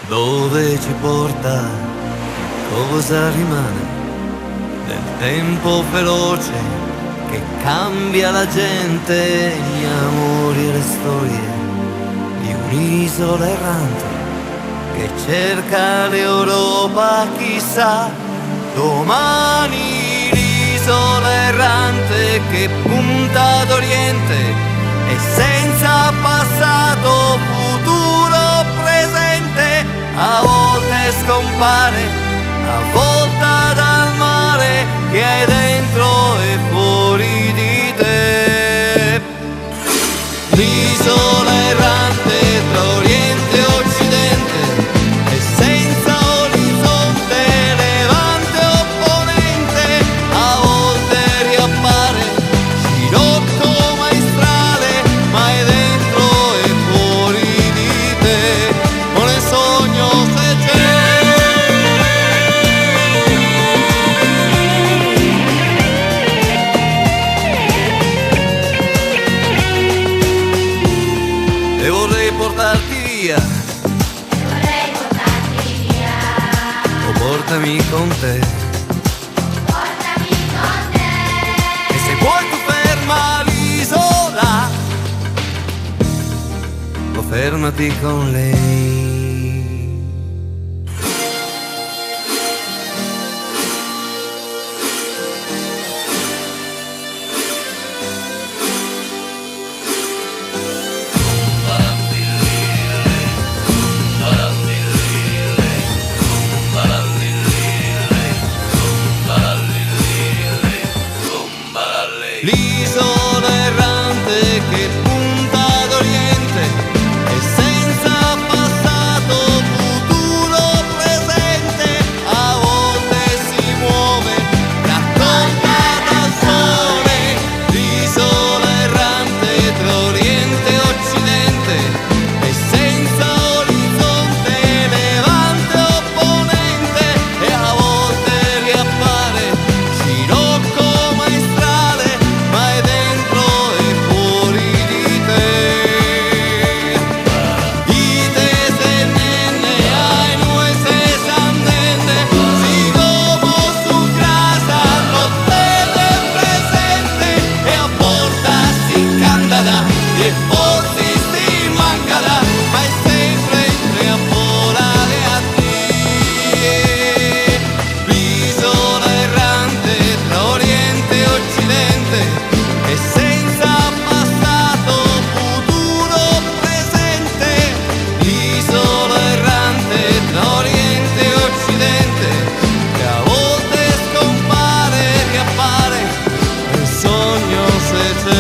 Dove ci porta, cosa rimane del tempo veloce che cambia la gente, gli amori e le storie di un'isola errante che cerca l'Europa, chissà domani l'isola errante che punta d'Oriente e senza passato, futuro, presente, a volte scompare, avvolta dal mare che hai dentro e fuori di te. L'isola errante tra Oriente e Occidente e senza orizzonte, levante e opponente, a volte riappare, scirocco maestrale, ma è dentro e fuori di te, non è sogno se c'è. E vorrei portarti via, o portami con te. E se vuoi tu ferma l'isola, o fermati con lei. L'isola errante che punta d'Oriente e senza passato, futuro, presente, a volte si muove, raccolta dal sole. L'isola errante tra Oriente e Occidente e senza orizzonte, levante e opponente, e a volte riappare, scirocco maestrale, ma è dentro e fuori di te. Y desde nene hay nueces andende, si como su casa no tiene presente, e a portas in candada e forse si mancada, ma è sempre a volare a te. L'isola errante tra Oriente e Occidente e senza passato, futuro, presente, l'isola errante tra Oriente e Occidente che a volte scompare, riappare, nel sogno se c'è.